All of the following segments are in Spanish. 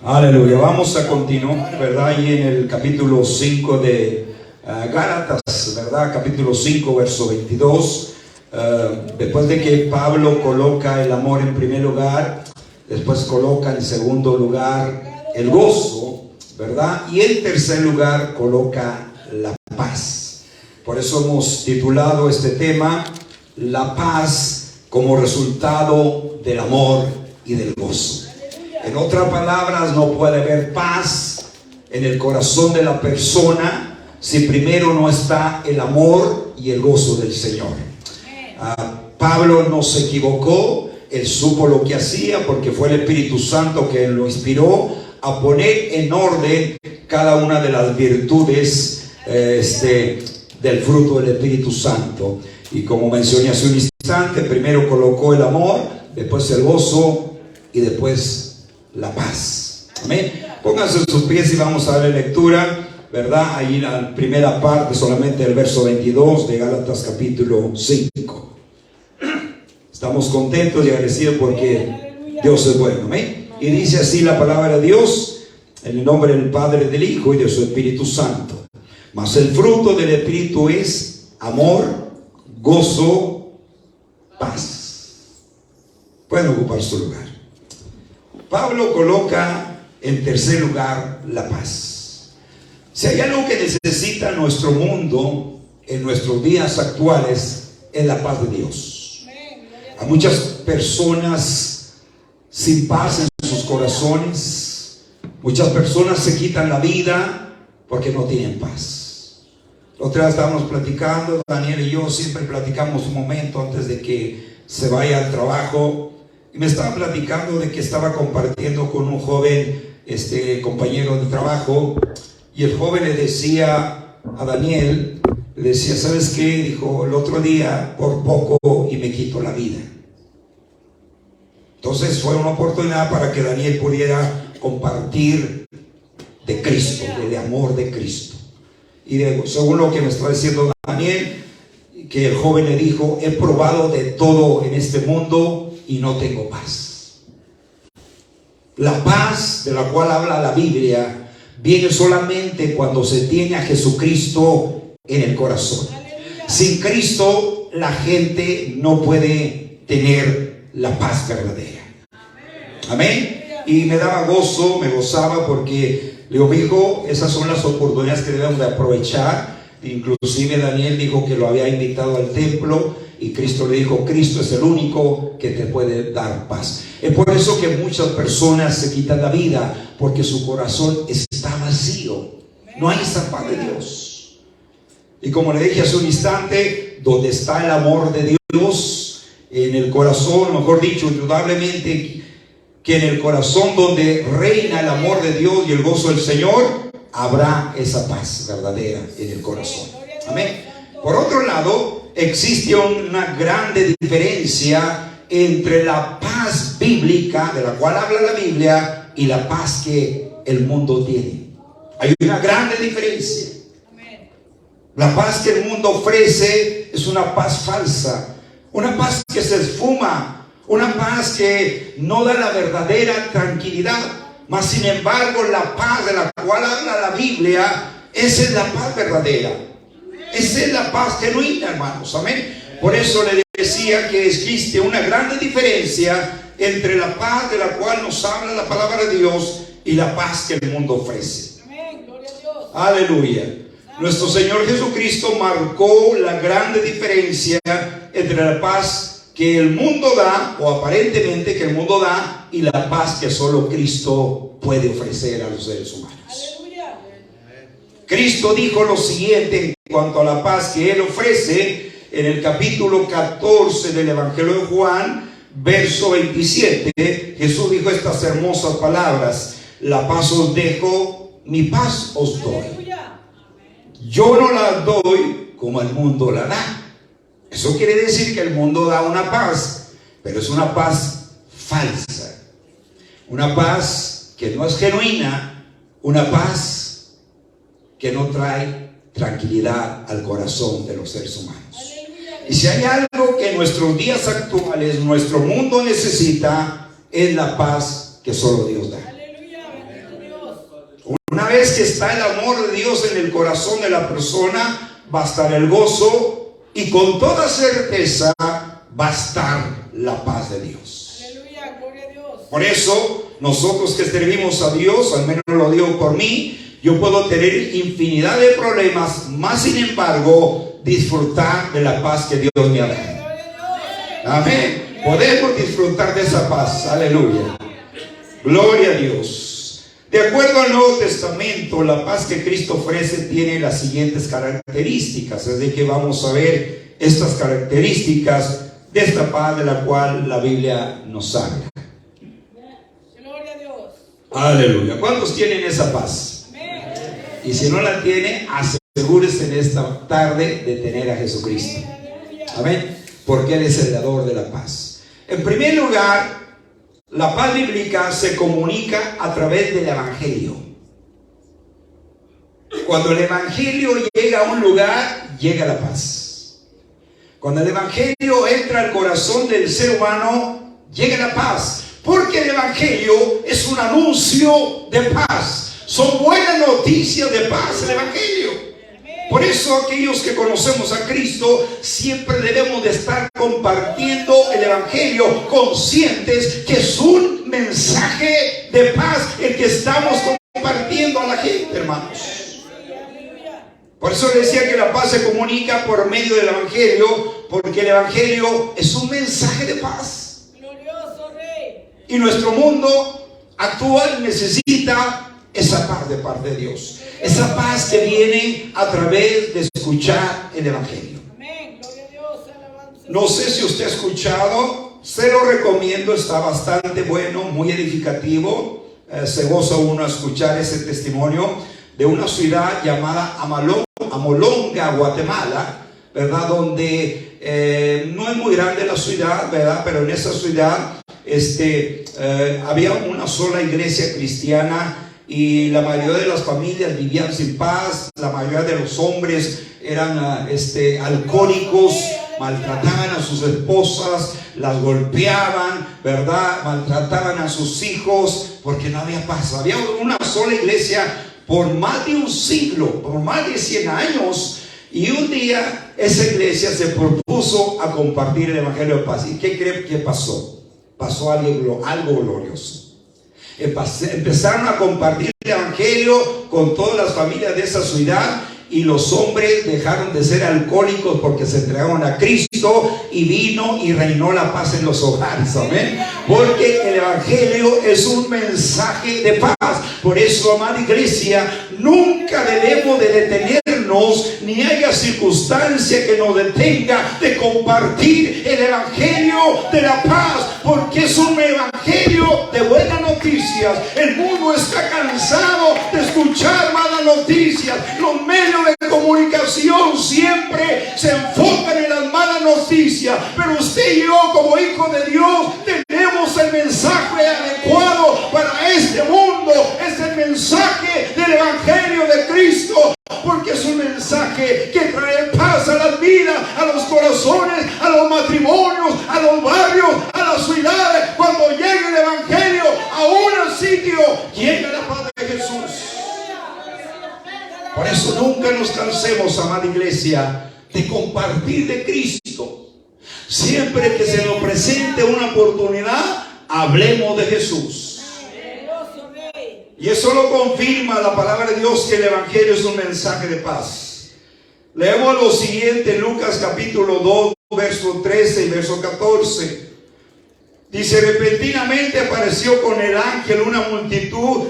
Aleluya. Vamos a continuar, ¿verdad? Ahí en el capítulo 5 de Gálatas, ¿verdad? Capítulo 5, verso 22. Después de que Pablo coloca el amor en primer lugar, después coloca en segundo lugar el gozo, ¿verdad? Y en tercer lugar coloca la paz. Por eso hemos titulado este tema, la paz como resultado del amor y del gozo. En otras palabras, no puede haber paz en el corazón de la persona si primero no está el amor y el gozo del Señor. Pablo no se equivocó, él supo lo que hacía porque fue el Espíritu Santo que lo inspiró a poner en orden cada una de las virtudes del fruto del Espíritu Santo. Y como mencioné hace un instante, primero colocó el amor, después el gozo y después la paz. Amén. Pónganse sus pies y vamos a darle lectura, ¿verdad? Ahí en la primera parte, solamente el verso 22 de Gálatas capítulo 5. Estamos contentos y agradecidos porque Dios es bueno. Amén. Y dice así la palabra de Dios, en el nombre del Padre, del Hijo y de su Espíritu Santo. Mas el fruto del Espíritu es amor, gozo, paz. Pueden ocupar su lugar. Pablo coloca en tercer lugar la paz. Si hay algo que necesita nuestro mundo en nuestros días actuales, es la paz de Dios. Hay muchas personas sin paz en sus corazones. Muchas personas se quitan la vida porque no tienen paz. Otra vez estábamos platicando, Daniel y yo siempre platicamos un momento antes de que se vaya al trabajo. Y me estaba platicando de que estaba compartiendo con un joven, compañero de trabajo, y el joven le decía a Daniel, le decía, ¿sabes qué? Dijo, el otro día por poco y me quito la vida. Entonces fue una oportunidad para que Daniel pudiera compartir de Cristo, de amor de Cristo. Y según lo que me está diciendo Daniel, que el joven le dijo, he probado de todo en este mundo y no tengo paz. La paz de la cual habla la Biblia viene solamente cuando se tiene a Jesucristo en el corazón. Sin Cristo la gente no puede tener la paz verdadera. Amén. Y me daba gozo, me gozaba porque le digo, mi hijo, esas son las oportunidades que debemos de aprovechar. Inclusive Daniel dijo que lo había invitado al templo y Cristo le dijo, Cristo es el único que te puede dar paz. Es por eso que muchas personas se quitan la vida, porque su corazón está vacío. No hay esa paz de Dios. Y como le dije hace un instante, donde está el amor de Dios en el corazón, mejor dicho, indudablemente que en el corazón donde reina el amor de Dios y el gozo del Señor, habrá esa paz verdadera en el corazón. Amén. Por otro lado, existe una grande diferencia entre la paz bíblica, de la cual habla la Biblia, y la paz que el mundo tiene. Hay una grande diferencia. La paz que el mundo ofrece es una paz falsa, una paz que se esfuma, una paz que no da la verdadera tranquilidad. Mas sin embargo, la paz de la cual habla la Biblia, esa es la paz verdadera. Esa es la paz genuina, hermanos. Amén. Por eso le decía que existe una grande diferencia entre la paz de la cual nos habla la palabra de Dios y la paz que el mundo ofrece. Amén. Gloria a Dios. Aleluya. Nuestro Señor Jesucristo marcó la grande diferencia entre la paz que el mundo da, o aparentemente que el mundo da, y la paz que solo Cristo puede ofrecer a los seres humanos. Aleluya. Cristo dijo lo siguiente en cuanto a la paz que Él ofrece en el capítulo 14 del Evangelio de Juan, verso 27. Jesús dijo estas hermosas palabras: la paz os dejo, mi paz os doy. Aleluya. Yo no la doy como el mundo la da. Eso quiere decir que el mundo da una paz, pero es una paz falsa. Una paz que no es genuina, una paz que no trae tranquilidad al corazón de los seres humanos. Y si hay algo que en nuestros días actuales nuestro mundo necesita, es la paz que solo Dios da. vez que está el amor de Dios en el corazón de la persona, va a estar el gozo y con toda certeza va a estar la paz de Dios. Aleluya, gloria a Dios. Por eso, nosotros que servimos a Dios, al menos lo digo por mí, yo puedo tener infinidad de problemas, más sin embargo, disfrutar de la paz que Dios me ha dado. Amén. Podemos disfrutar de esa paz. Aleluya. Gloria a Dios. De acuerdo al Nuevo Testamento, la paz que Cristo ofrece tiene las siguientes características. Es de que vamos a ver estas características de esta paz de la cual la Biblia nos habla. Gloria a Dios. Aleluya. ¿Cuántos tienen esa paz? Amén. Y si no la tiene, asegúrese en esta tarde de tener a Jesucristo. Amén. Porque Él es el dador de la paz. En primer lugar, la paz bíblica se comunica a través del Evangelio. Cuando el Evangelio llega a un lugar, llega la paz. Cuando el Evangelio entra al corazón del ser humano, llega la paz. Porque el Evangelio es un anuncio de paz. Son buenas noticias de paz el Evangelio. Por eso aquellos que conocemos a Cristo siempre debemos de estar compartiendo el Evangelio, conscientes que es un mensaje de paz el que estamos compartiendo a la gente, hermanos. Por eso le decía que la paz se comunica por medio del Evangelio, porque el Evangelio es un mensaje de paz. Glorioso Rey. Y nuestro mundo actual necesita esa paz de parte de Dios. Esa paz que viene a través de escuchar el Evangelio. Amén. Gloria a Dios. Alabanza. No sé si usted ha escuchado, se lo recomiendo, está bastante bueno, muy edificativo. Se goza uno a escuchar ese testimonio de una ciudad llamada Amolonga, Guatemala, ¿verdad? Donde no es muy grande la ciudad, ¿verdad? Pero en esa ciudad había una sola iglesia cristiana. Y la mayoría de las familias vivían sin paz. La mayoría de los hombres eran alcohólicos, maltrataban a sus esposas, las golpeaban, ¿verdad? Maltrataban a sus hijos porque no había paz. Había una sola iglesia por más de un siglo, por más de 100 años. Y un día esa iglesia se propuso a compartir el Evangelio de paz. ¿Y qué creen que pasó? Pasó algo glorioso. Empezaron a compartir el Evangelio con todas las familias de esa ciudad, y los hombres dejaron de ser alcohólicos porque se entregaron a Cristo, y vino y reinó la paz en los hogares. Amén. Porque el Evangelio es un mensaje de paz. Por eso, amada iglesia, nunca debemos de detenernos, ni haya circunstancia que nos detenga de compartir el Evangelio de la paz, porque es un Evangelio de buenas noticias. El mundo está cansado de escuchar malas noticias. Los medios de comunicación siempre se enfocan en las malas noticias, pero usted y yo, como hijos de Dios, tenemos el mensaje adecuado para este mundo. Es el mensaje del Evangelio de Cristo, porque es un mensaje que trae paz a las vidas, a los corazones, a los matrimonios, a los barrios, a las ciudades. Cuando llegue el Evangelio a un sitio, llega la paz de Jesús. Por eso nunca nos cansemos, amada iglesia, de compartir de Cristo. Siempre que se nos presente una oportunidad, hablemos de Jesús. Y eso lo confirma la palabra de Dios, que el Evangelio es un mensaje de paz. Leemos lo siguiente en Lucas capítulo 2, verso 13 y verso 14. Dice: repentinamente apareció con el ángel una multitud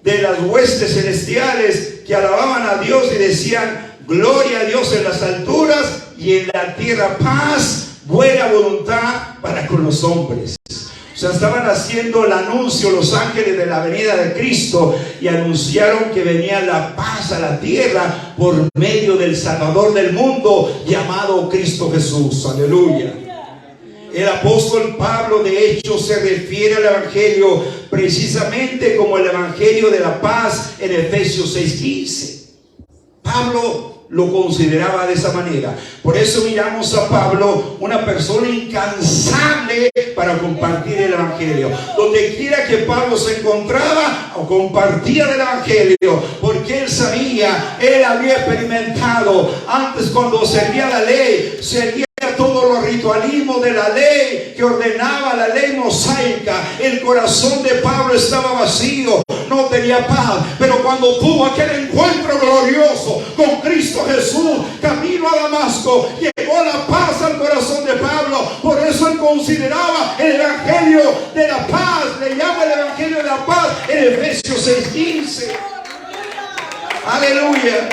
de las huestes celestiales que alababan a Dios y decían: gloria a Dios en las alturas, y en la tierra paz, buena voluntad para con los hombres. O sea, estaban haciendo el anuncio los ángeles de la venida de Cristo, y anunciaron que venía la paz a la tierra por medio del Salvador del mundo, llamado Cristo Jesús. Aleluya. El apóstol Pablo, de hecho, se refiere al Evangelio precisamente como el Evangelio de la paz en Efesios 6:15. Pablo lo consideraba de esa manera. Por eso miramos a Pablo una persona incansable para compartir el evangelio. Donde quiera que Pablo se encontraba o compartía del evangelio, porque él sabía, él había experimentado antes cuando servía la ley, servía todos los ritualismos de la ley que ordenaba la ley mosaica. El corazón de Pablo estaba vacío, no tenía paz, pero cuando tuvo aquel encuentro glorioso con Cristo Jesús camino a Damasco, llegó la paz al corazón de Pablo. Por eso él consideraba el evangelio de la paz, le llama el evangelio de la paz en Efesios 6:15. Aleluya.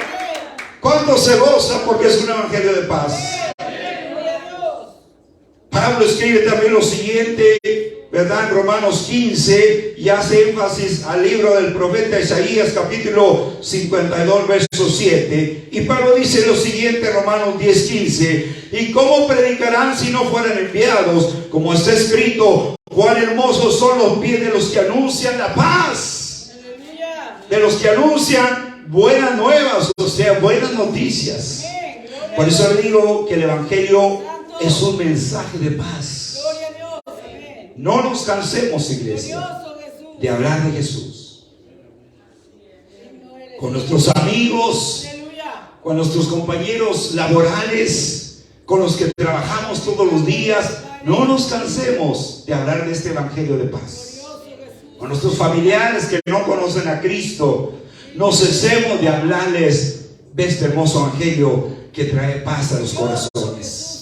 ¿Cuánto se goza porque es un evangelio de paz? Pablo escribe también lo siguiente, ¿verdad? En Romanos 15, y hace énfasis al libro del profeta Isaías, capítulo 52, verso 7. Y Pablo dice lo siguiente, Romanos 10:15: ¿y cómo predicarán si no fueran enviados? Como está escrito, cuán hermosos son los pies de los que anuncian la paz. De los que anuncian buenas nuevas, o sea, buenas noticias. Por eso le digo que el evangelio es un mensaje de paz. No nos cansemos, iglesia, de hablar de Jesús. Con nuestros amigos, con nuestros compañeros laborales, con los que trabajamos todos los días, no nos cansemos de hablar de este evangelio de paz. Con nuestros familiares que no conocen a Cristo, no cesemos de hablarles de este hermoso evangelio que trae paz a los corazones.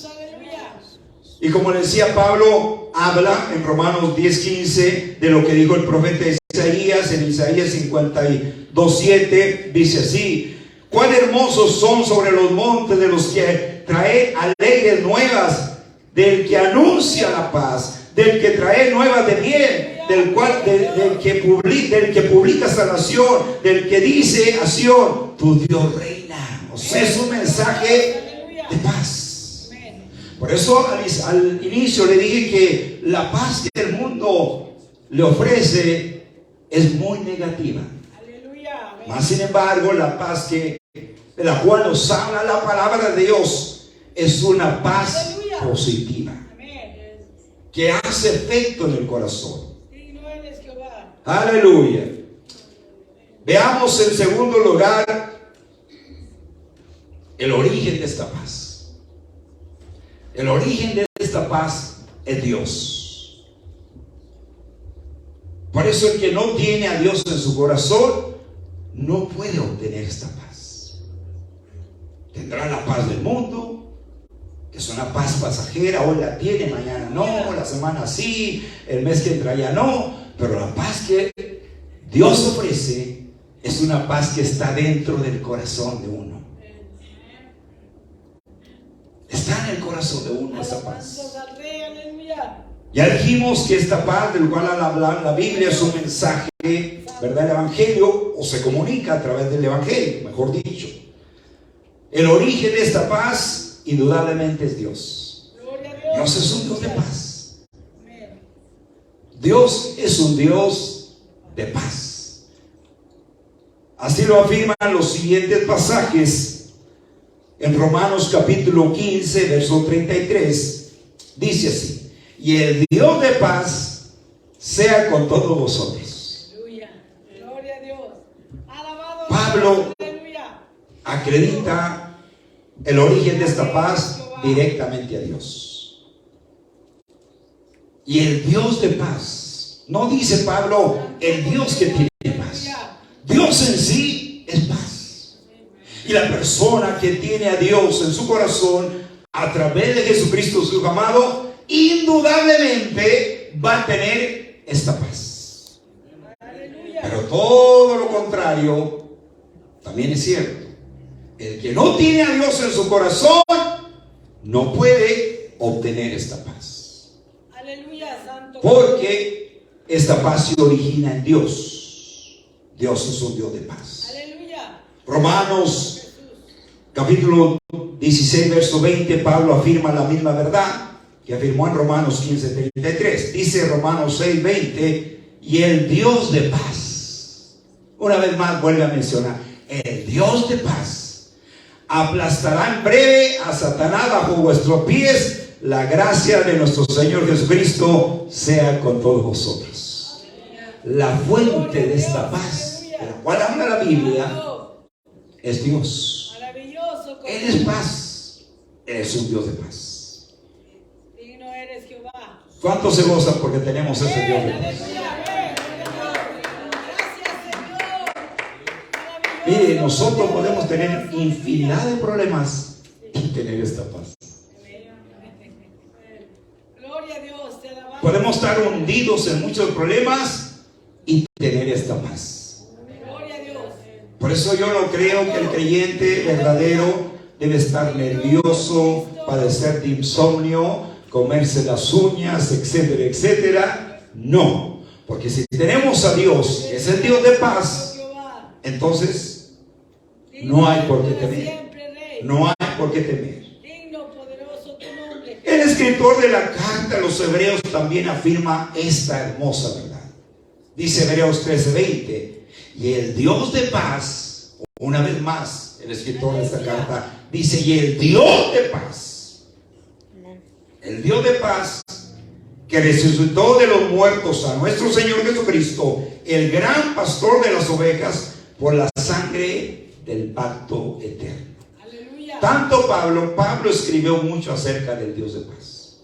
Y como le decía, Pablo habla en Romanos 10:15 de lo que dijo el profeta Isaías en Isaías 52:7. Dice así: cuán hermosos son sobre los montes de los que trae alegres nuevas, del que anuncia la paz, del que trae nuevas de bien, del que publica salvación, del que dice a Sión, tu Dios reina. O sea, es un mensaje de paz. Por eso al inicio le dije que la paz que el mundo le ofrece es muy negativa. Mas sin embargo, la paz de la cual nos habla la palabra de Dios es una paz positiva, que hace efecto en el corazón. Aleluya. Veamos en segundo lugar el origen de esta paz. El origen de esta paz es Dios. Por eso el que no tiene a Dios en su corazón no puede obtener esta paz. Tendrá la paz del mundo, que es una paz pasajera. Hoy la tiene, mañana no, la semana sí, el mes que entra ya no. Pero la paz que Dios ofrece es una paz que está dentro del corazón de uno. Está en el corazón de uno esa paz. Ya dijimos que esta paz del cual habla la Biblia es un mensaje, ¿verdad? El evangelio, o se comunica a través del evangelio, mejor dicho. El origen de esta paz indudablemente es Dios. Dios es un Dios de paz. Dios es un Dios de paz. Así lo afirman los siguientes pasajes. En Romanos capítulo 15, verso 33, dice así: y el Dios de paz sea con todos vosotros. Aleluya. Gloria a Dios. Alabado Pablo aleluya. acredita el origen de esta paz directamente a Dios. Y el Dios de paz, no dice Pablo el Dios que tiene paz. Dios en sí es paz. Y la persona que tiene a Dios en su corazón a través de Jesucristo su amado, indudablemente va a tener esta paz. Pero todo lo contrario también es cierto. El que no tiene a Dios en su corazón no puede obtener esta paz. Porque esta paz se origina en Dios. Dios es un Dios de paz. Romanos capítulo 16, verso 20, Pablo afirma la misma verdad que afirmó en Romanos 15, 33. Dice Romanos 6, 20: y el Dios de paz, una vez más vuelve a mencionar, el Dios de paz aplastará en breve a Satanás bajo vuestros pies. La gracia de nuestro Señor Jesucristo sea con todos vosotros. La fuente de esta paz, de la cual habla la Biblia, es Dios. Él es paz. Él es un Dios de paz. Digno eres, Jehová. ¿Cuántos se gozan porque tenemos ese Dios de paz? Mire, nosotros podemos tener infinidad de problemas y tener esta paz. Gloria a Dios, te alabamos. Podemos estar hundidos en muchos problemas y tener esta paz. Gloria a Dios. Por eso yo no creo que el creyente verdadero debe estar nervioso, padecer de insomnio, comerse las uñas, etcétera, etcétera. No, porque si tenemos a Dios, que es el Dios de paz, entonces no hay por qué temer. No hay por qué temer. Digno, poderoso tu nombre. El escritor de la carta a los hebreos también afirma esta hermosa verdad. Dice Hebreos 13:20, y el Dios de paz, una vez más, el escritor de esta carta dice, y el Dios de paz, el Dios de paz, que resucitó de los muertos a nuestro Señor Jesucristo, el gran pastor de las ovejas, por la sangre del pacto eterno. Aleluya. Tanto Pablo escribió mucho acerca del Dios de paz.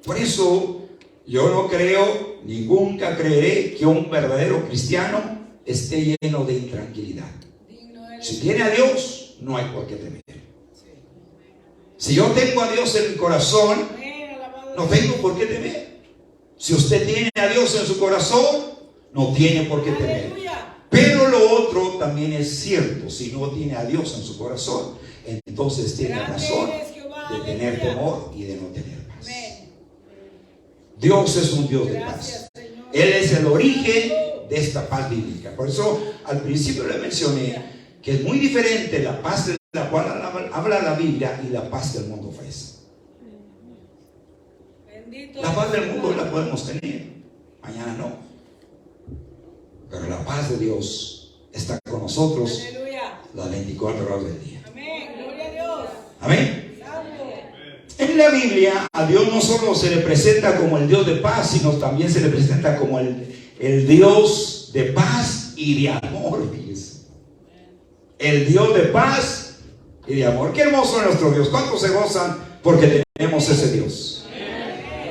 Por eso yo no creo, ni nunca creeré que un verdadero cristiano esté lleno de intranquilidad. Si tiene a Dios, no hay por qué temer. Si yo tengo a Dios en mi corazón, no tengo por qué temer. Si usted tiene a Dios en su corazón, no tiene por qué temer. Pero lo otro también es cierto. Si no tiene a Dios en su corazón, entonces tiene razón de tener temor y de no tener paz. Dios es un Dios de paz. Él es el origen de esta paz bíblica. Por eso al principio le mencioné que es muy diferente la paz de la cual habla la Biblia y la paz que el mundo ofrece. La paz del mundo hoy la podemos tener, mañana no. Pero la paz de Dios está con nosotros las 24 horas del día. Amén. Gloria a Dios. Amén. En la Biblia a Dios no solo se le presenta como el Dios de paz, sino también se le presenta como el Dios de paz y de amor. Fíjese. El Dios de paz y de amor. Qué hermoso es nuestro Dios. ¿Cuántos se gozan porque tenemos ese Dios?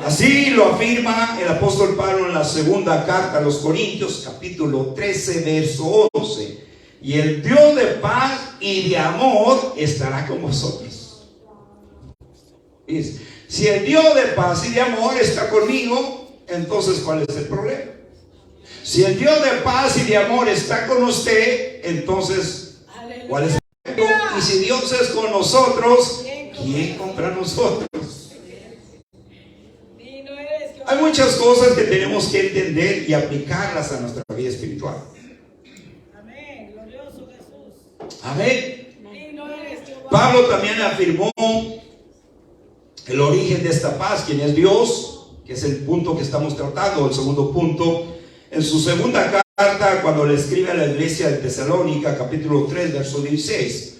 Así lo afirma el apóstol Pablo en la segunda carta a los Corintios, capítulo 13, verso 11. Y el Dios de paz y de amor estará con vosotros. Dice, si el Dios de paz y de amor está conmigo, entonces ¿cuál es el problema? Si el Dios de paz y de amor está con usted, entonces ¿cuál es el problema? Y si Dios es con nosotros, ¿quién contra nosotros? Hay muchas cosas que tenemos que entender y aplicarlas a nuestra vida espiritual. Amén. Glorioso Jesús. Amén. Digno eres, Jehová. Pablo también afirmó el origen de esta paz, quien es Dios, que es el punto que estamos tratando, el segundo punto, en su segunda carta, cuando le escribe a la iglesia de Tesalónica, capítulo 3, verso 16.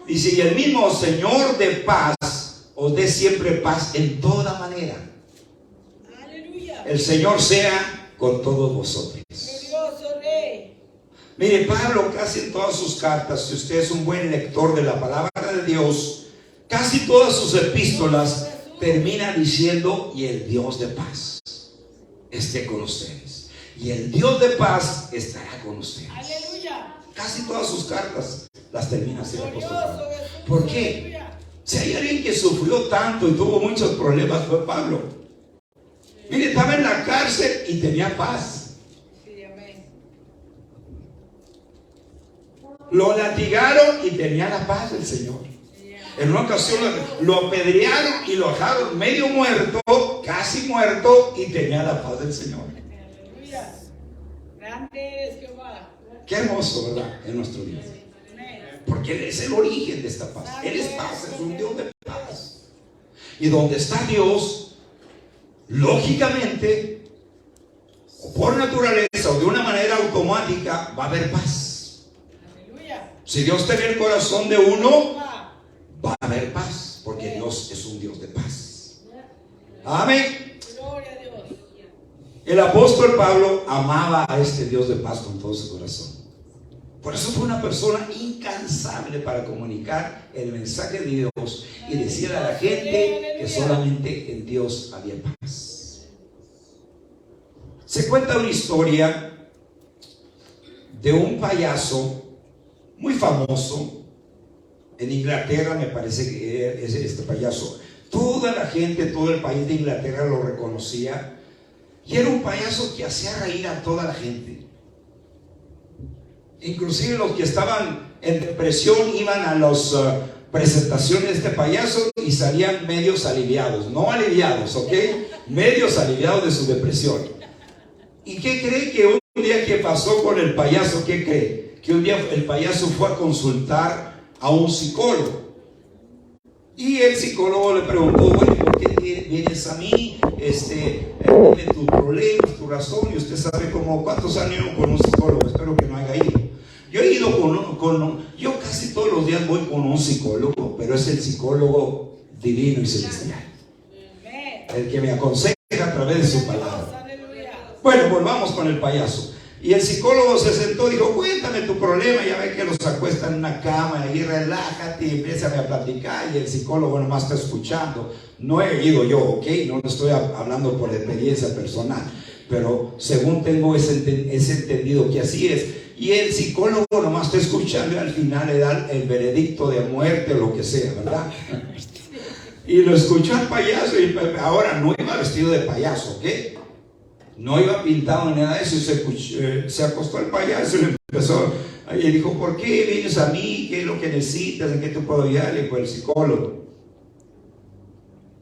Dice, y el mismo Señor de paz os dé siempre paz en toda manera. El Señor sea con todos vosotros. Glorioso Rey. Mire, Pablo casi en todas sus cartas, si usted es un buen lector de la palabra de Dios, casi todas sus epístolas termina diciendo, y el Dios de paz esté con ustedes. Y el Dios de paz estará con ustedes. Aleluya. Casi todas sus cartas las termina así el apóstol Glorioso Pablo. Jesús. ¿Por qué? Aleluya. Si hay alguien que sufrió tanto y tuvo muchos problemas, fue Pablo. Mire, estaba en la cárcel y tenía paz. Sí, amén. Lo latigaron y tenía la paz del Señor. En una ocasión lo apedrearon y lo dejaron medio muerto, casi muerto, y tenía la paz del Señor. Aleluya. Grande eres, Jehová. Qué hermoso, ¿verdad? En nuestro Dios. Amén. Porque Él es el origen de esta paz. Él es paz, es un Dios de paz. Y donde está Dios, lógicamente, o por naturaleza o de una manera automática, va a haber paz. Aleluya. Si Dios tiene el corazón de uno, Jehová. va a haber paz, porque Dios es un Dios de paz. Amén. Gloria a Dios. El apóstol Pablo amaba a este Dios de paz con todo su corazón. Por eso fue una persona incansable para comunicar el mensaje de Dios y decirle a la gente que solamente en Dios había paz. Se cuenta una historia de un payaso muy famoso en Inglaterra, me parece que es este payaso. Toda la gente, todo el país de Inglaterra lo reconocía, y era un payaso que hacía reír a toda la gente. Inclusive los que estaban en depresión iban a las presentaciones de este payaso y salían medios aliviados, no aliviados, ¿ok? Medios aliviados de su depresión. ¿Y qué cree que un día que pasó con el payaso? ¿Qué cree? Que un día el payaso fue a consultar a un psicólogo. Y el psicólogo le preguntó, bueno, ¿por qué vienes a mí? Dime tus problemas, tu razón. Y usted sabe cuántos años con un psicólogo. Espero que no haya ido. Yo he ido yo casi todos los días voy con un psicólogo, pero es el psicólogo divino y celestial, el que me aconseja a través de su palabra. Bueno, volvamos con el payaso. Y el psicólogo se sentó y dijo, cuéntame tu problema. Ya ve que los acuestan en una cama y relájate y empiezan a platicar, y el psicólogo nomás está escuchando. No he ido yo, ok, no estoy hablando por experiencia personal, pero según tengo ese entendido que así es. Y el psicólogo nomás está escuchando y al final le dan el veredicto de muerte o lo que sea, ¿verdad? Y lo escuchó al payaso, y ahora no iba vestido de payaso, ¿ok? No iba pintado ni nada de eso. Se acostó el payaso y le empezó, y dijo, ¿por qué vienes a mí? ¿Qué es lo que necesitas? ¿En qué te puedo ayudar? Le dijo el psicólogo.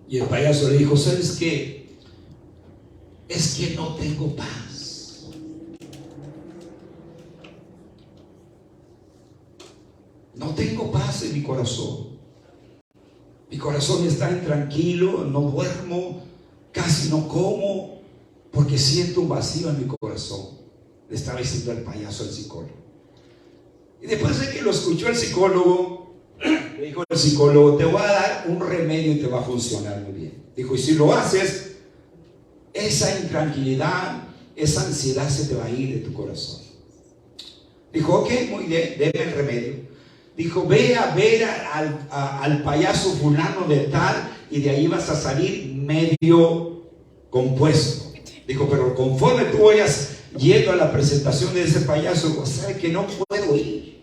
Y el payaso le dijo, ¿sabes qué? Es que no tengo paz. No tengo paz en mi corazón. Mi corazón está intranquilo, no duermo, casi no como, porque siento un vacío en mi corazón. Le estaba diciendo el payaso al psicólogo. Y después de que lo escuchó el psicólogo, le dijo el psicólogo, te voy a dar un remedio y te va a funcionar muy bien. Dijo, y si lo haces, esa intranquilidad, esa ansiedad se te va a ir de tu corazón. Dijo, ok, muy bien, deme el remedio. Dijo, ve a ver al payaso fulano de tal, y de ahí vas a salir medio compuesto. Dijo, pero conforme tú vayas yendo a la presentación de ese payaso, sabe que no puedo ir.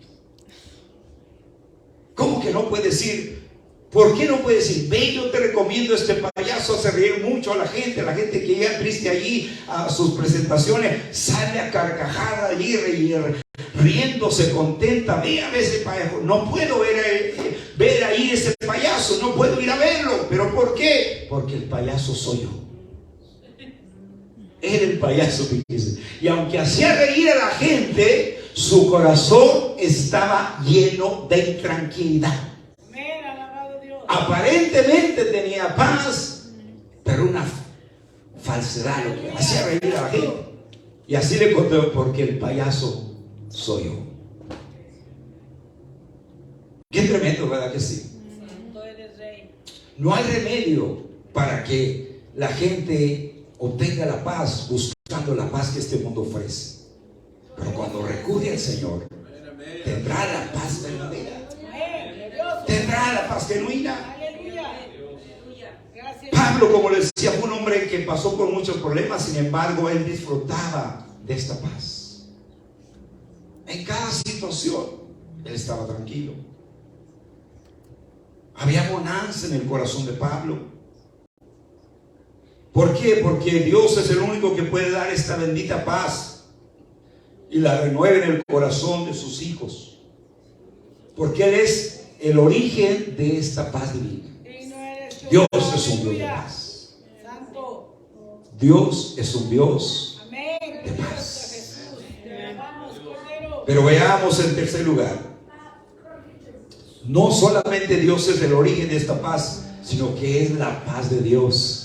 ¿Cómo que no puedes ir? ¿Por qué no puedes ir? Ve, yo te recomiendo este payaso, hace reír mucho a la gente que llega triste allí a sus presentaciones, sale a carcajada allí, riéndose, contenta. Ve a ver ese payaso. No puedo ver ahí ese payaso, no puedo ir a verlo. ¿Pero por qué? Porque el payaso soy yo. Era el payaso, fíjese. Y aunque hacía reír a la gente, su corazón estaba lleno de intranquilidad. Aparentemente tenía paz, pero una falsedad, lo que hacía reír a la gente. Y así le conté, porque el payaso soy yo. Qué tremendo, ¿verdad que sí? No hay remedio para que la gente obtenga la paz, buscando la paz que este mundo ofrece. Pero cuando recurre al Señor, tendrá la paz verdadera. Tendrá la paz genuina. Pablo, como les decía, fue un hombre que pasó por muchos problemas. Sin embargo, él disfrutaba de esta paz. En cada situación, él estaba tranquilo. Había bonanza en el corazón de Pablo. ¿Por qué? Porque Dios es el único que puede dar esta bendita paz y la renueve en el corazón de sus hijos. Porque Él es el origen de esta paz divina. Dios es un Dios de paz. Dios es un Dios de paz. Pero veamos en tercer lugar, no solamente Dios es el origen de esta paz, sino que es la paz de Dios.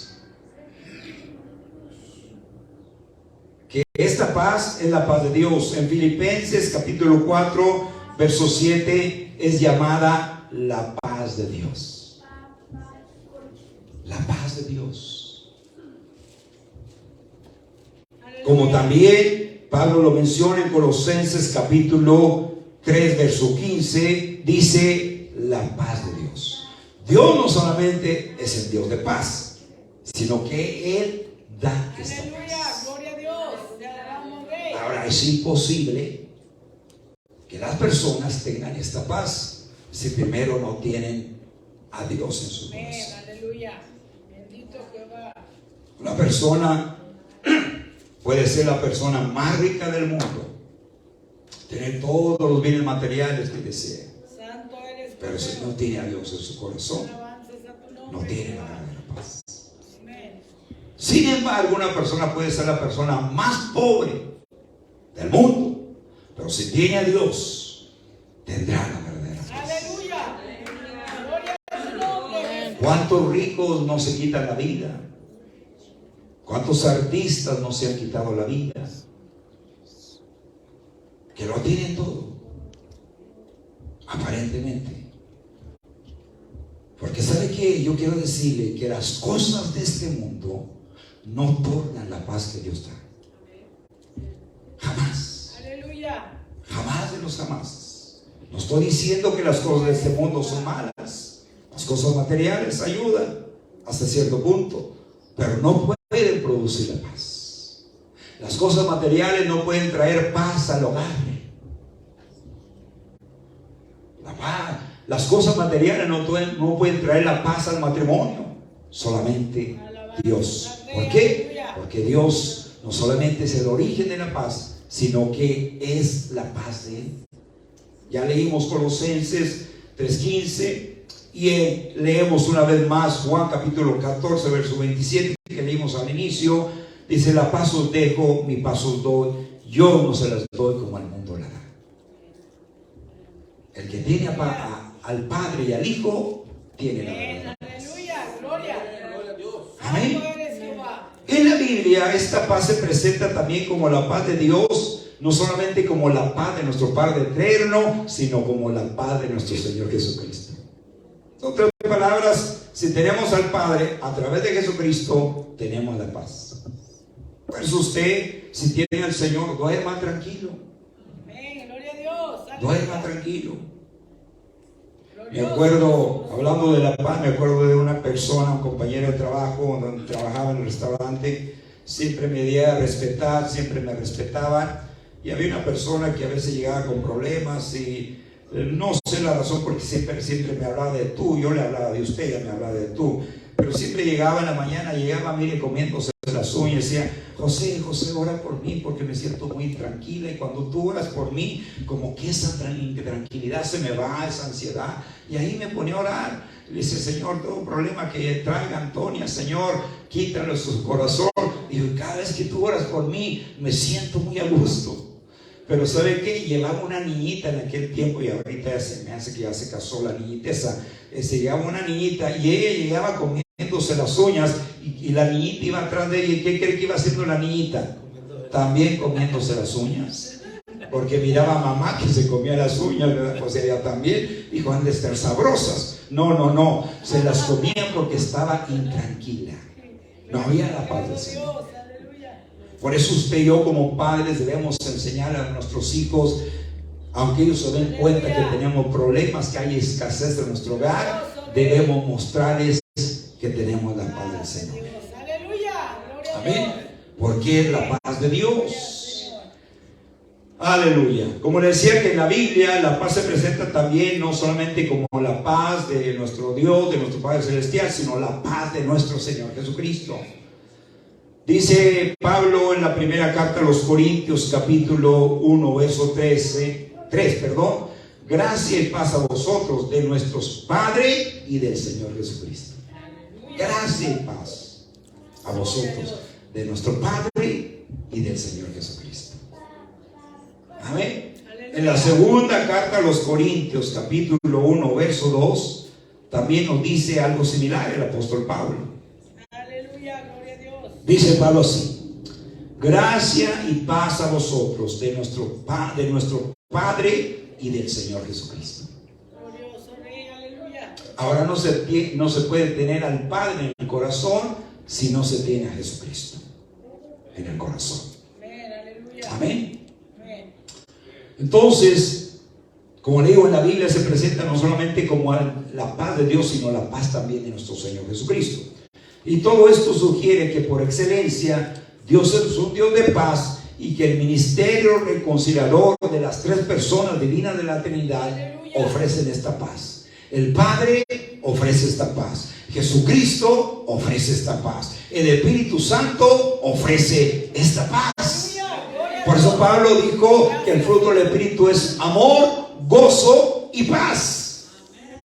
Que esta paz es la paz de Dios. En Filipenses capítulo 4, verso 7, es llamada la paz de Dios. La paz de Dios. Como también Pablo lo menciona en Colosenses capítulo 3, verso 15, dice la paz de Dios. Dios no solamente es el Dios de paz, sino que Él da esta paz. Gloria a Dios. Te alabamos, Rey. Ahora, es imposible que las personas tengan esta paz si primero no tienen a Dios en su Amén. corazón. Aleluya. Bendito Jehová. Una persona puede ser la persona más rica del mundo, tener todos los bienes materiales que desee, Santo eres. pero si no tiene a Dios en su corazón, Alabanzas a tu no nombre, tiene la Jehová. verdadera paz. Amén. Sin embargo, una persona puede ser la persona más pobre del mundo, pero si tiene a Dios, tendrá la verdadera paz. Aleluya. Gloria a tu nombre. ¿Cuántos ricos no se quitan la vida? ¿Cuántos artistas no se han quitado la vida? Que lo tienen todo, aparentemente. Porque ¿sabe qué? Yo quiero decirle que las cosas de este mundo no tornan la paz que Dios da. Jamás. Aleluya. Jamás de los jamás. No estoy diciendo que las cosas de este mundo son malas. Las cosas materiales ayudan hasta cierto punto, pero no pueden producir la paz. Las cosas materiales no pueden traer paz al hogar. La paz, las cosas materiales no pueden traer la paz al matrimonio. Solamente Dios. ¿Por qué? Porque Dios no solamente es el origen de la paz, sino que es la paz de Él. Ya leímos Colosenses 3:15 y leemos una vez más Juan capítulo 14, verso 27, que leímos al inicio. Dice: la paz os dejo, mi paz os doy, yo no se las doy como el mundo la da. El que tiene al Padre y al Hijo tiene la verdad. Aleluya. Gloria. Amén. Santo eres Jehová. En la Biblia esta paz se presenta también como la paz de Dios, no solamente como la paz de nuestro Padre eterno, sino como la paz de nuestro Señor Jesucristo. En otras palabras, si tenemos al Padre a través de Jesucristo, tenemos la paz. Por eso usted, si tiene al Señor, duerma tranquilo. Amén. Gloria a Dios. Duerma tranquilo. Me acuerdo, hablando de la paz, me acuerdo de una persona, un compañero de trabajo, donde trabajaba en el restaurante. Siempre me di a respetar, siempre me respetaban. Y había una persona que a veces llegaba con problemas y no sé la razón, porque siempre me hablaba de tú. Yo le hablaba de usted, ella me hablaba de tú. Pero siempre llegaba en la mañana, mire, comiéndose las uñas, y decía: José, ora por mí porque me siento muy tranquila. Y cuando tú oras por mí, como que esa tranquilidad se me va, esa ansiedad. Y ahí me ponía a orar. Le dice: Señor, todo problema que traiga Antonia, Señor, quítalo de su corazón. Y cada vez que tú oras por mí, me siento muy a gusto. Pero ¿sabe qué? Llevaba una niñita en aquel tiempo, y ahorita ya se me hace que ya se casó la niñita esa. Llevaba una niñita y ella llegaba comiéndose las uñas, y la niñita iba atrás de ella. ¿Y qué cree que iba haciendo la niñita? También comiéndose las uñas, porque miraba a mamá que se comía las uñas, ¿verdad? Pues ella también dijo: han de estar sabrosas. No, se las comía porque estaba intranquila. No había la paz del Señor. Por eso usted y yo, como padres, debemos enseñar a nuestros hijos, aunque ellos se den cuenta que tenemos problemas, que hay escasez en nuestro hogar, debemos mostrarles que tenemos la paz del Señor. Amén. Porque es la paz de Dios. Aleluya. Como le decía, que en la Biblia la paz se presenta también no solamente como la paz de nuestro Dios, de nuestro Padre Celestial, sino la paz de nuestro Señor Jesucristo. Dice Pablo en la primera carta a los Corintios, capítulo 1, verso 3: gracia y paz a vosotros de nuestro Padre y del Señor Jesucristo. Gracia y paz a vosotros de nuestro Padre y del Señor Jesucristo. Amén. En la segunda carta a los Corintios, capítulo 1, verso 2, también nos dice algo similar el apóstol Pablo. Dice Pablo así: gracia y paz a vosotros de nuestro Padre y del Señor Jesucristo. Glorioso Rey, aleluya. Ahora no se puede tener al Padre en el corazón si no se tiene a Jesucristo en el corazón. Amén, aleluya. Amén. Amén. Entonces, como le digo, en la Biblia se presenta no solamente como la paz de Dios, sino la paz también de nuestro Señor Jesucristo. Y todo esto sugiere que por excelencia Dios es un Dios de paz y que el ministerio reconciliador de las tres personas divinas de la Trinidad ofrecen esta paz. El Padre ofrece esta paz. Jesucristo ofrece esta paz. El Espíritu Santo ofrece esta paz. Por eso Pablo dijo que el fruto del Espíritu es amor, gozo y paz.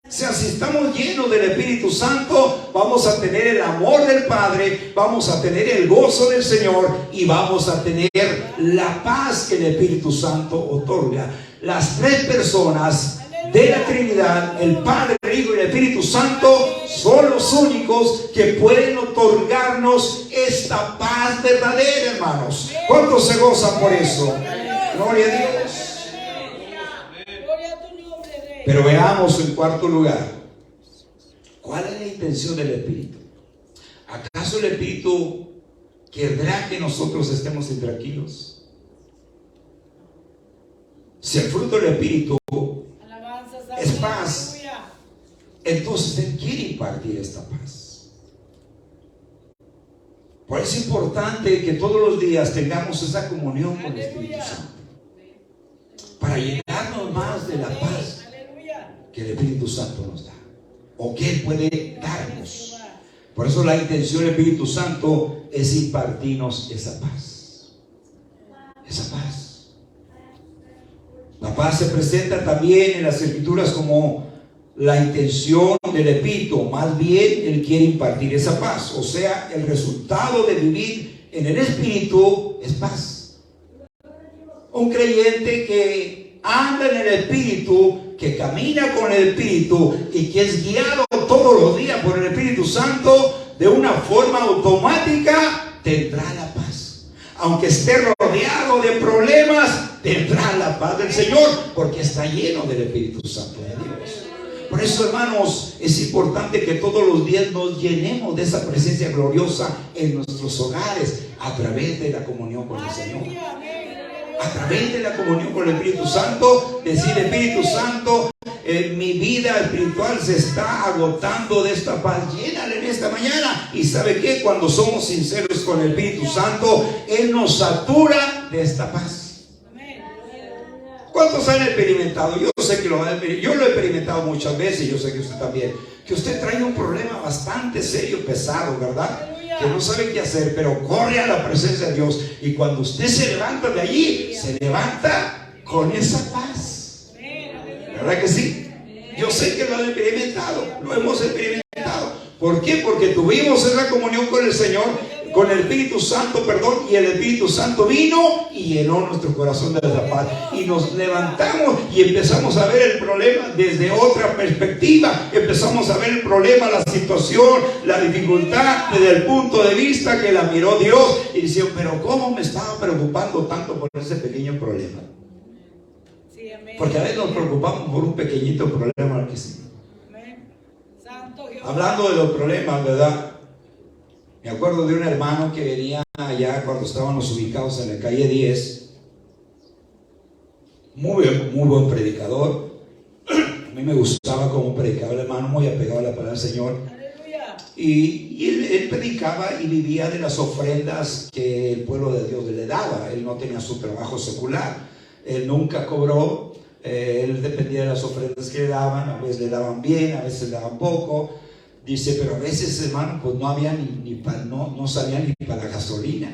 O sea, si estamos llenos del Espíritu Santo, vamos a tener el amor del Padre, vamos a tener el gozo del Señor y vamos a tener la paz que el Espíritu Santo otorga. Las tres personas de la Trinidad, el Padre, el Hijo y el Espíritu Santo, son los únicos que pueden otorgarnos esta paz verdadera, hermanos. ¿Cuántos se gozan por eso? Gloria a Dios. Pero veamos en cuarto lugar, ¿cuál es la intención del Espíritu? ¿Acaso el Espíritu querrá que nosotros estemos intranquilos? Si el fruto del Espíritu es paz, entonces Él quiere impartir esta paz. Por eso es importante que todos los días tengamos esa comunión con el Espíritu Santo, para llenarnos más de la paz que el Espíritu Santo nos da, o que Él puede darnos. Por eso la intención del Espíritu Santo es impartirnos esa paz. Esa paz. La paz se presenta también en las Escrituras como la intención del Espíritu. Más bien Él quiere impartir esa paz. O sea, el resultado de vivir en el Espíritu es paz. Un creyente que anda en el Espíritu, que camina con el Espíritu y que es guiado todos los días por el Espíritu Santo, de una forma automática tendrá la paz. Aunque esté rodeado de problemas, tendrá la paz del Señor, porque está lleno del Espíritu Santo de Dios. Por eso, hermanos, es importante que todos los días nos llenemos de esa presencia gloriosa en nuestros hogares, a través de la comunión con el Señor. A través de la comunión con el Espíritu Santo, decir: Espíritu Santo, mi vida espiritual se está agotando de esta paz, llénala en esta mañana. Y ¿sabe qué? Cuando somos sinceros con el Espíritu Santo, Él nos satura de esta paz. ¿Cuántos han experimentado? Yo sé que yo lo he experimentado muchas veces, yo sé que usted también, que usted trae un problema bastante serio, pesado, ¿verdad? Que no sabe qué hacer, pero corre a la presencia de Dios, y cuando usted se levanta de allí, se levanta con esa paz. ¿Verdad que sí? Yo sé que lo han experimentado, lo hemos experimentado. ¿Por qué? Porque tuvimos esa comunión con el Señor, con el Espíritu Santo, perdón, y el Espíritu Santo vino y llenó nuestro corazón de la paz, y nos levantamos y empezamos a ver el problema desde otra perspectiva. Empezamos a ver el problema, la situación, la dificultad desde el punto de vista que la miró Dios, y decía: pero ¿cómo me estaba preocupando tanto por ese pequeño problema? Porque a veces nos preocupamos por un pequeñito problema, que sí. Hablando de los problemas, ¿verdad? Me acuerdo de un hermano que venía allá cuando estábamos ubicados en la calle 10. Muy buen predicador. A mí me gustaba como predicaba el hermano, muy apegado a la palabra del Señor. Y él predicaba y vivía de las ofrendas que el pueblo de Dios le daba. Él no tenía su trabajo secular. Él nunca cobró. Él dependía de las ofrendas que le daban. A veces le daban bien, a veces le daban poco. Dice: pero a veces, hermano, pues no había no salía ni para la gasolina.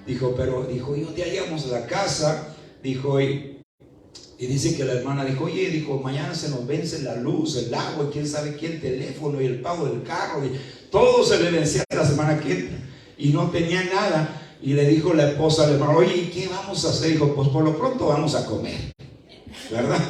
Dijo: y un día llegamos a la casa, dijo, y dice que la hermana dijo: oye, dijo, mañana se nos vence la luz, el agua, y quién sabe qué, el teléfono y el pago del carro, y todo se le vencía la semana que entra, y no tenía nada. Y le dijo la esposa al hermano: oye, ¿qué vamos a hacer? Dijo: pues por lo pronto vamos a comer, ¿verdad?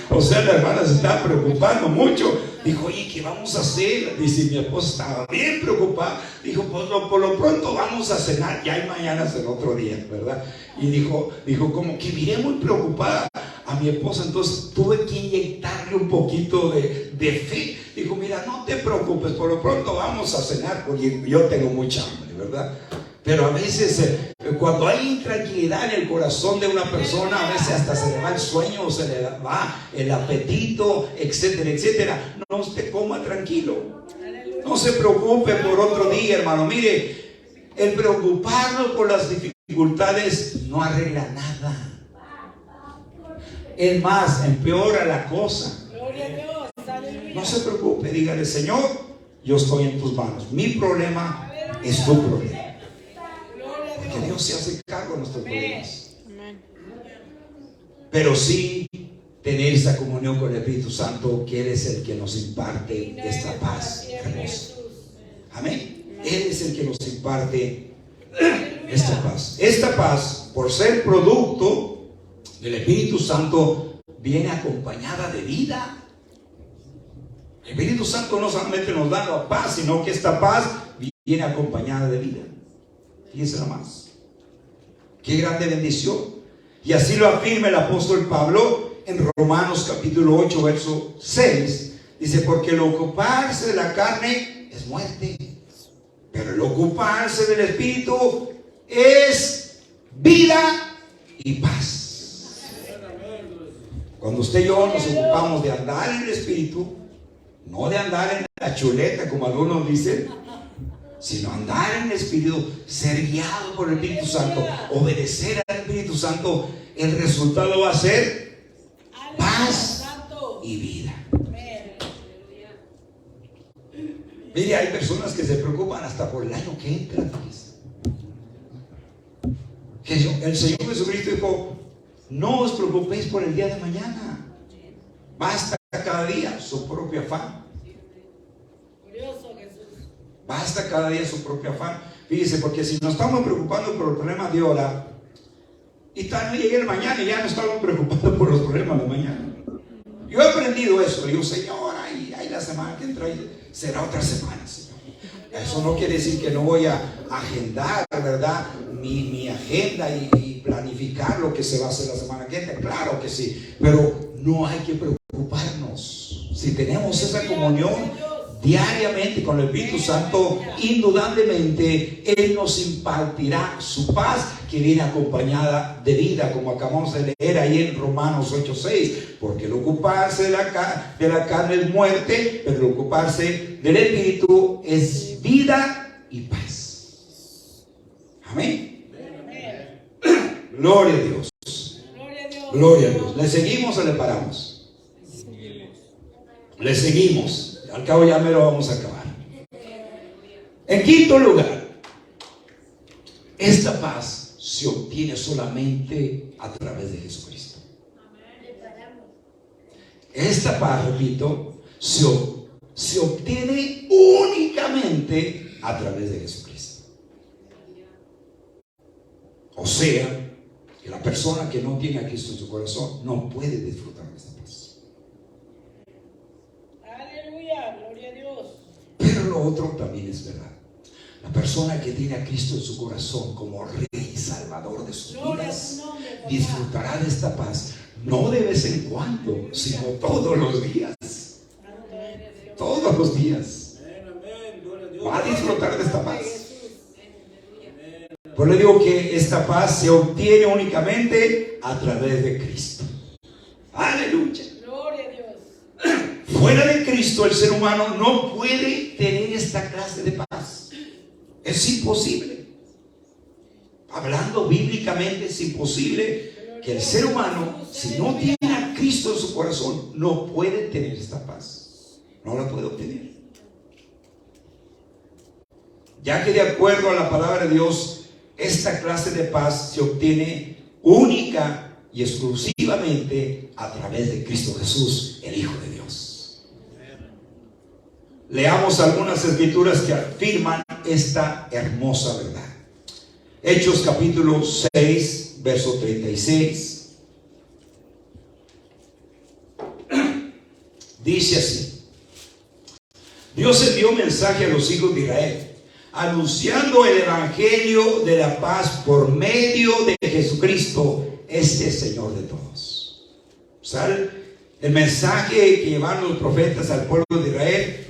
O sea, la hermana se estaba preocupando mucho. Dijo: oye, ¿qué vamos a hacer? Dice: mi esposa estaba bien preocupada. Dijo: pues por lo pronto vamos a cenar, ya y mañana es el otro día, ¿verdad? Y dijo: como que miré muy preocupada a mi esposa, entonces tuve que inyectarle un poquito de fe. Dijo, mira, no te preocupes, por lo pronto vamos a cenar porque yo tengo mucha hambre, ¿verdad? Pero a veces cuando hay intranquilidad en el corazón de una persona, a veces hasta se le va el sueño, se le va el apetito, etcétera, etcétera. No, usted coma tranquilo. No se preocupe por otro día, hermano. Mire, el preocuparnos por las dificultades no arregla nada. Es más, empeora la cosa. No se preocupe, dígale, Señor, yo estoy en tus manos. Mi problema es tu problema. Porque Dios se hace cargo de nuestros problemas. Pero sí tener esa comunión con el Espíritu Santo, que Él es el que nos imparte esta paz hermosa. Amén. Él es el que nos imparte esta paz. Esta paz, por ser producto del Espíritu Santo, viene acompañada de vida. El Espíritu Santo no solamente nos da la paz, sino que esta paz viene acompañada de vida. Fíjense nomás. Qué grande bendición. Y así lo afirma el apóstol Pablo en Romanos capítulo 8, verso 6. Dice, porque el ocuparse de la carne es muerte, pero el ocuparse del Espíritu es vida y paz. Cuando usted y yo nos ocupamos de andar en el Espíritu, no de andar en la chuleta como algunos dicen, sino andar en el Espíritu, ser guiado por el Espíritu Santo, obedecer al Espíritu Santo, el resultado va a ser paz y vida. Mire, hay personas que se preocupan hasta por el año que entra. El Señor Jesucristo dijo, no os preocupéis por el día de mañana, basta cada día su propio afán. Basta cada día su propio afán. Fíjese, porque si nos estamos preocupando por los problemas de ahora, y tal vez llegue el mañana y ya no estamos preocupados por los problemas de mañana. Yo he aprendido eso. Digo, Señor, ahí la semana que entra será otra semana, Señor. Eso no quiere decir que no voy a agendar, ¿verdad? Mi agenda y planificar lo que se va a hacer la semana que entra. Claro que sí, pero no hay que preocuparnos. Si tenemos esa comunión diariamente con el Espíritu Santo, indudablemente Él nos impartirá su paz, que viene acompañada de vida, como acabamos de leer ahí en Romanos 8:6. Porque el ocuparse de la carne es muerte, pero el ocuparse del Espíritu es vida y paz. Amén. Gloria a Dios. Gloria a Dios. ¿Le seguimos o le paramos? Le seguimos. Al cabo ya me lo vamos a acabar. En quinto lugar, esta paz se obtiene solamente a través de Jesucristo. Esta paz, repito, se obtiene únicamente a través de Jesucristo. O sea, que la persona que no tiene a Cristo en su corazón no puede disfrutar de esta paz. Pero lo otro también es verdad. La persona que tiene a Cristo en su corazón como Rey y Salvador de sus vidas disfrutará de esta paz, no de vez en cuando, sino todos los días. Todos los días va a disfrutar de esta paz. Por eso digo que esta paz se obtiene únicamente a través de Cristo. Aleluya. Fuera de Cristo, el ser humano no puede tener esta clase de paz. Es imposible. Hablando bíblicamente, es imposible que el ser humano, si no tiene a Cristo en su corazón, no puede tener esta paz. No la puede obtener. Ya que de acuerdo a la palabra de Dios, esta clase de paz se obtiene única y exclusivamente a través de Cristo Jesús, el Hijo de Dios. Leamos algunas escrituras que afirman esta hermosa verdad. Hechos capítulo 6, verso 36. Dice así: Dios envió mensaje a los hijos de Israel, anunciando el evangelio de la paz por medio de Jesucristo, este Señor de todos. sea, el mensaje que llevaron los profetas al pueblo de Israel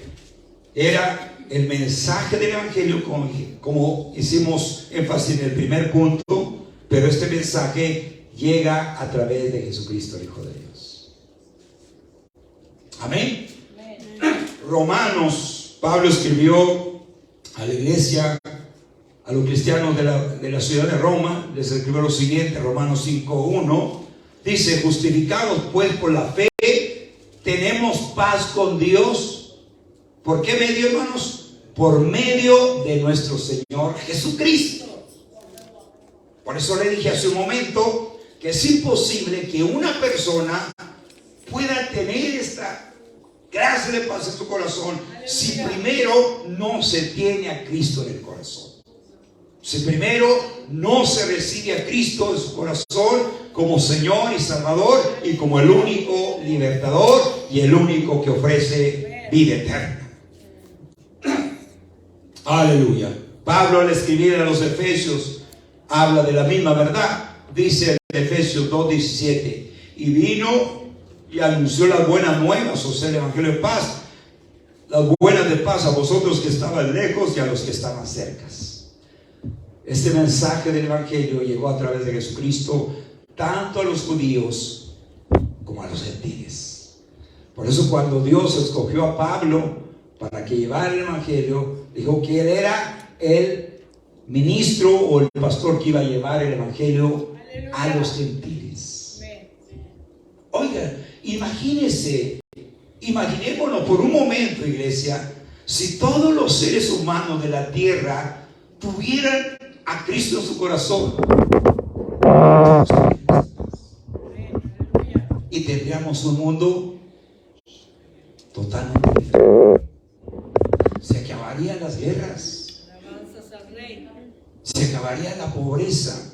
era el mensaje del Evangelio, como hicimos énfasis en el primer punto, pero este mensaje llega a través de Jesucristo, el Hijo de Dios. Amén. Romanos, Pablo escribió a la iglesia, a los cristianos de la ciudad de Roma, les escribió lo siguiente, Romanos 5:1, dice: justificados pues por la fe, tenemos paz con Dios. ¿Por qué medio, hermanos? Por medio de nuestro Señor Jesucristo. Por eso le dije hace un momento que es imposible que una persona pueda tener esta clase de paz en su corazón si primero no se tiene a Cristo en el corazón. Si primero no se recibe a Cristo en su corazón como Señor y Salvador y como el único libertador y el único que ofrece vida eterna. Aleluya. Pablo, al escribir a los Efesios, habla de la misma verdad. Dice en Efesios 2:17: y vino y anunció las buenas nuevas, o sea, el evangelio de paz, las buenas de paz a vosotros que estaban lejos y a los que estaban cercas. Este mensaje del evangelio llegó a través de Jesucristo tanto a los judíos como a los gentiles. Por eso, cuando Dios escogió a Pablo para que llevara el evangelio, dijo que él era el ministro o el pastor que iba a llevar el evangelio a los gentiles. Oiga, imaginémonos por un momento, iglesia, si todos los seres humanos de la tierra tuvieran a Cristo en su corazón, y tendríamos un mundo totalmente diferente. Se acabarían las guerras, se acabaría la pobreza,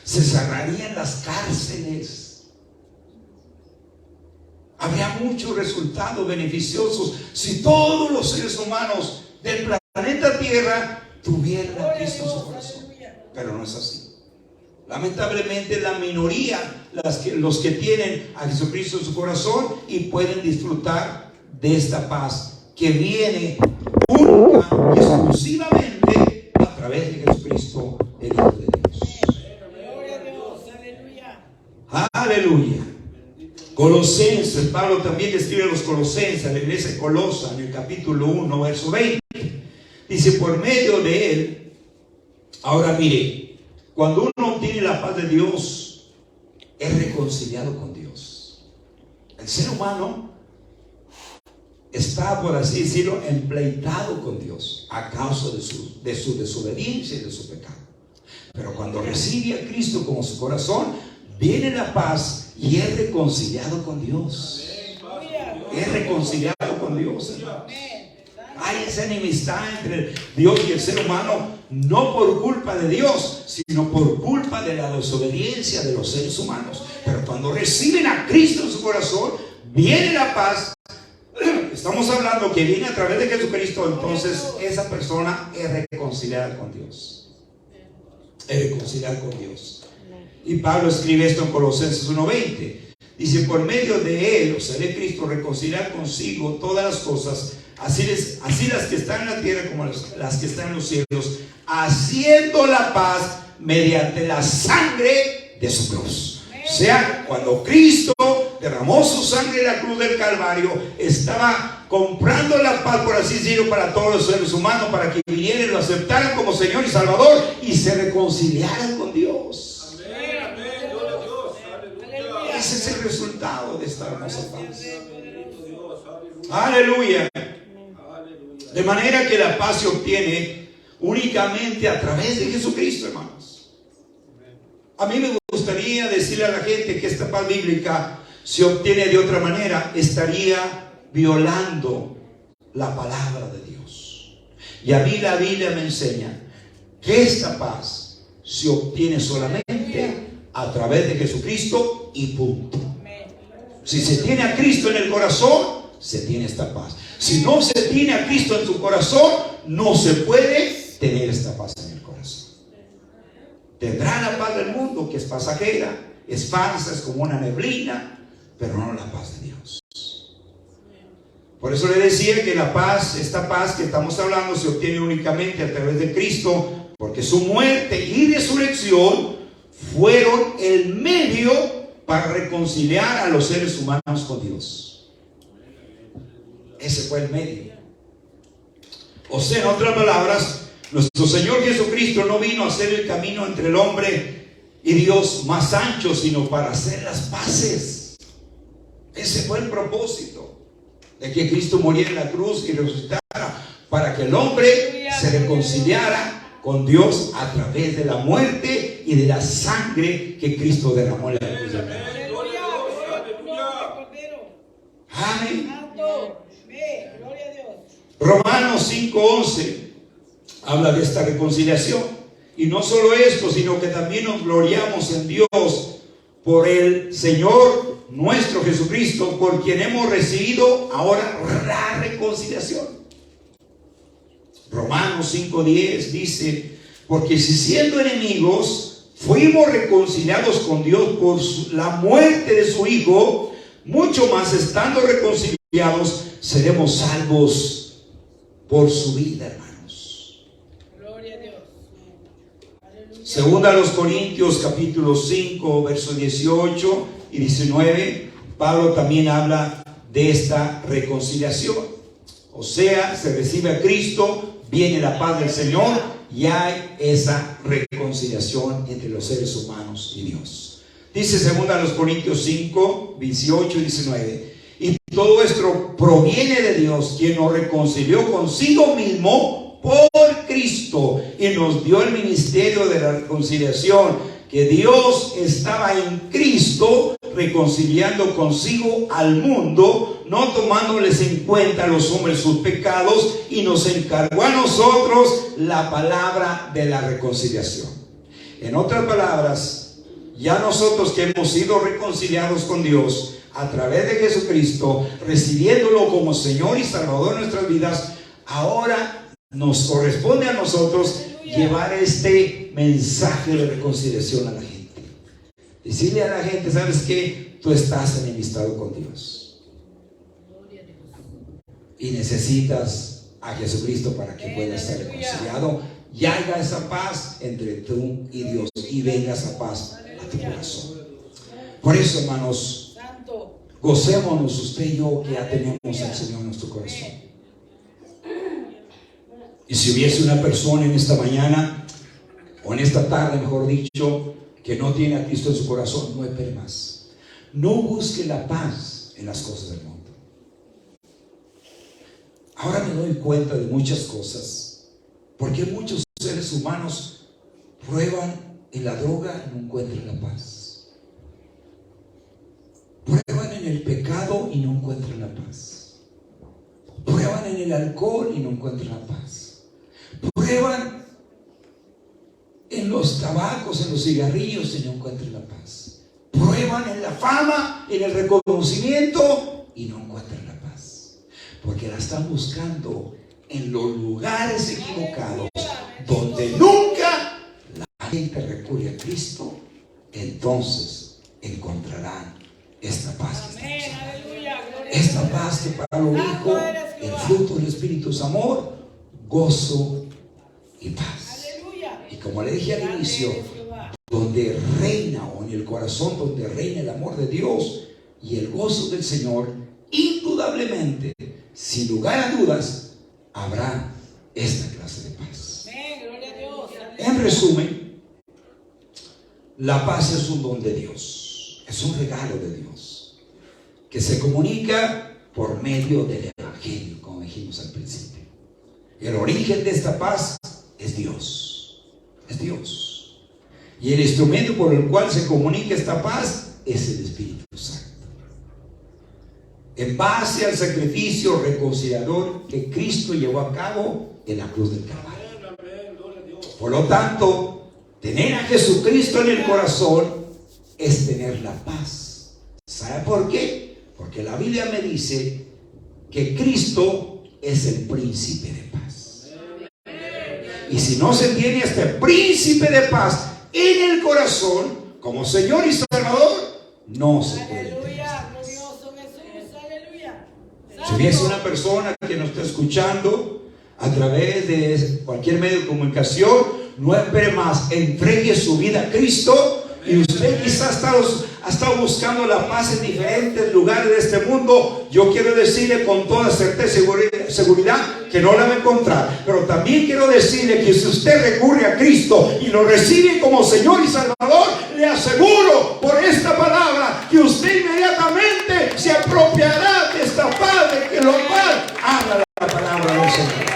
se cerrarían las cárceles. Habría muchos resultados beneficiosos si todos los seres humanos del planeta Tierra tuvieran a Cristo en su corazón. Pero no es así. Lamentablemente, la minoría, los que tienen a Jesucristo en su corazón y pueden disfrutar de esta paz que viene única y exclusivamente a través de Jesucristo, el Hijo de Dios. Aleluya. Colosenses, Pablo también escribe a los Colosenses, a la iglesia de Colosa, en el capítulo 1, verso 20. Dice: por medio de él, ahora mire, cuando uno obtiene la paz de Dios, es reconciliado con Dios. El ser humano está, por así decirlo, empleitado con Dios a causa de su desobediencia y de su pecado. Pero cuando recibe a Cristo como su corazón, viene la paz y es reconciliado con Dios. Es reconciliado con Dios, hermanos. Hay esa enemistad entre Dios y el ser humano, no por culpa de Dios, sino por culpa de la desobediencia de los seres humanos. Pero cuando reciben a Cristo en su corazón, viene la paz. Estamos hablando que viene a través de Jesucristo. Entonces esa persona es reconciliada con Dios. Es reconciliada con Dios. Y Pablo escribe esto en Colosenses 1:20. Dice: por medio de él, o sea, de Cristo, reconciliar consigo todas las cosas, así las que están en la tierra como las que están en los cielos, haciendo la paz mediante la sangre de su cruz. O sea, cuando Cristo derramó su sangre en la cruz del Calvario, estaba comprando la paz, por así decirlo, para todos los seres humanos, para que vinieran y lo aceptaran como Señor y Salvador y se reconciliaran con Dios. Ese es el resultado de esta hermosa paz. Aleluya. De manera que la paz se obtiene únicamente a través de Jesucristo, hermanos. A mí me gustaría decirle a la gente que esta paz bíblica se obtiene de otra manera, estaría violando la palabra de Dios. Y a mí la Biblia me enseña que esta paz se obtiene solamente a través de Jesucristo y punto. Si se tiene a Cristo en el corazón, se tiene esta paz. Si no se tiene a Cristo en su corazón, no se puede tener esta paz en el corazón. Tendrá la paz del mundo, que es pasajera, es falsa, es como una neblina, pero no la paz de Dios. Por eso le decía que la paz, esta paz que estamos hablando, se obtiene únicamente a través de Cristo, porque su muerte y resurrección fueron el medio para reconciliar a los seres humanos con Dios. Ese fue el medio. O sea, en otras palabras, nuestro Señor Jesucristo no vino a hacer el camino entre el hombre y Dios más ancho, sino para hacer las paces. Ese fue el propósito de que Cristo muriera en la cruz y resucitara, para que el hombre se reconciliara con Dios a través de la muerte y de la sangre que Cristo derramó en la cruz. Amén. Romanos 5:11 habla de esta reconciliación. Y no solo esto, sino que también nos gloriamos en Dios por el Señor nuestro Jesucristo, por quien hemos recibido ahora la reconciliación. Romanos 5:10 dice: porque si siendo enemigos fuimos reconciliados con Dios por la muerte de su Hijo, mucho más estando reconciliados seremos salvos por su vida, hermanos. Gloria a Dios. Segunda a los Corintios capítulo 5 versos 18 y 19, Pablo también habla de esta reconciliación. O sea, se recibe a Cristo, viene la paz del Señor y hay esa reconciliación entre los seres humanos y Dios. Dice segunda a los Corintios 5, 18 y 19: y todo esto proviene de Dios, quien nos reconcilió consigo mismo por Cristo y nos dio el ministerio de la reconciliación, que Dios estaba en Cristo reconciliando consigo al mundo, no tomándoles en cuenta a los hombres sus pecados, y nos encargó a nosotros la palabra de la reconciliación. En otras palabras, ya nosotros que hemos sido reconciliados con Dios a través de Jesucristo, recibiéndolo como Señor y Salvador de nuestras vidas, ahora nos corresponde a nosotros llevar este mensaje de reconciliación a la gente. Decirle a la gente: ¿sabes qué? Tú estás enemistado con Dios y necesitas a Jesucristo para que puedas ser reconciliado y haya esa paz entre tú y Dios, y venga esa paz a tu corazón. Por eso, hermanos, gocémonos usted y yo, que ya tenemos al Señor en nuestro corazón. Y si hubiese una persona en esta mañana, o en esta tarde mejor dicho, que no tiene a Cristo en su corazón, no espere más. No busque la paz en las cosas del mundo. Ahora me doy cuenta de muchas cosas, porque muchos seres humanos prueban en la droga y no encuentran la paz. Prueban en el pecado y no encuentran la paz. Prueban en el alcohol y no encuentran la paz. Prueban en los tabacos, en los cigarrillos y no encuentran la paz. Prueban en la fama, en el reconocimiento y no encuentran la paz, porque la están buscando en los lugares equivocados, donde nunca la gente recurre a Cristo. Entonces encontrarán esta paz que estamos hablando. Esta paz que Pablo dijo: el fruto del Espíritu es amor, gozo y paz. Y como le dije al inicio, donde reina, o en el corazón donde reina el amor de Dios y el gozo del Señor, indudablemente, sin lugar a dudas, habrá esta clase de paz. En resumen, la paz es un don de Dios, es un regalo de Dios, que se comunica por medio del Evangelio, como dijimos al principio. El origen de esta paz es Dios, es Dios. Y el instrumento por el cual se comunica esta paz es el Espíritu Santo, en base al sacrificio reconciliador que Cristo llevó a cabo en la cruz del Calvario. Por lo tanto, tener a Jesucristo en el corazón es tener la paz. ¿Sabe por qué? Porque la Biblia me dice que Cristo es el príncipe de paz. Y si no se tiene a este príncipe de paz en el corazón como Señor y Salvador, no se puede tener esta paz. Si hubiese una persona que nos está escuchando a través de cualquier medio de comunicación, no espere más, entregue su vida a Cristo. Y usted quizás ha estado buscando la paz en diferentes lugares de este mundo. Yo quiero decirle con toda certeza y seguridad que no la va a encontrar. Pero también quiero decirle que si usted recurre a Cristo y lo recibe como Señor y Salvador, le aseguro por esta palabra que usted inmediatamente se apropiará de esta paz de que lo cual habla la palabra del Señor.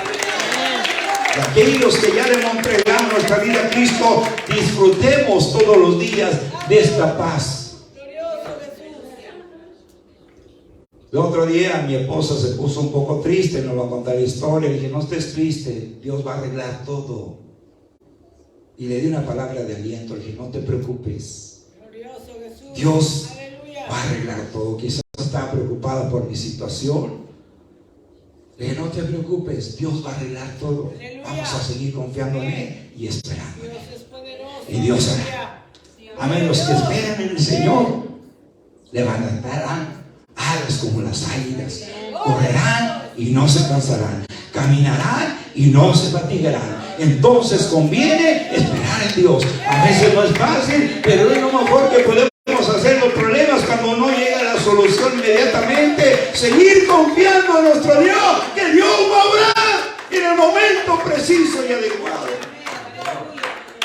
Aquellos que ya le hemos entregado nuestra vida a Cristo, disfrutemos todos los días de esta paz. El otro día mi esposa se puso un poco triste, nos va a contar la historia. Le dije, no estés triste, Dios va a arreglar todo. Y le di una palabra de aliento. Le dije, no te preocupes, Dios va a arreglar todo. Quizás estaba preocupada por mi situación. Le dije, no te preocupes, Dios va a arreglar todo. Vamos a seguir confiando en Él y esperando en Él. Y Dios hará. Amén. Los que esperan en el Señor levantarán alas como las águilas. Correrán y no se cansarán. Caminarán y no se fatigarán. Entonces conviene esperar en Dios. A veces no es fácil, pero es lo mejor que podemos hacer. Los problemas cuando no llega la solución inmediatamente, seguir confiando en nuestro Dios, que Dios va a obrar en el momento preciso y adecuado,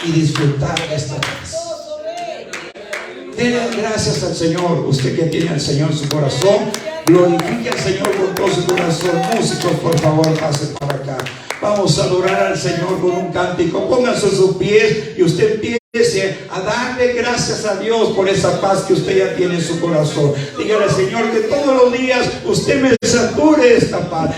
y disfrutar de esta paz. Denle gracias al Señor. Usted que tiene al Señor en su corazón, glorifique al Señor con todo su corazón. Músicos, por favor, pasen para acá. Vamos a adorar al Señor con un cántico. Pónganse a sus pies y usted empiece a darle gracias a Dios por esa paz que usted ya tiene en su corazón. Dígale al Señor que todos los días usted me sature esta paz.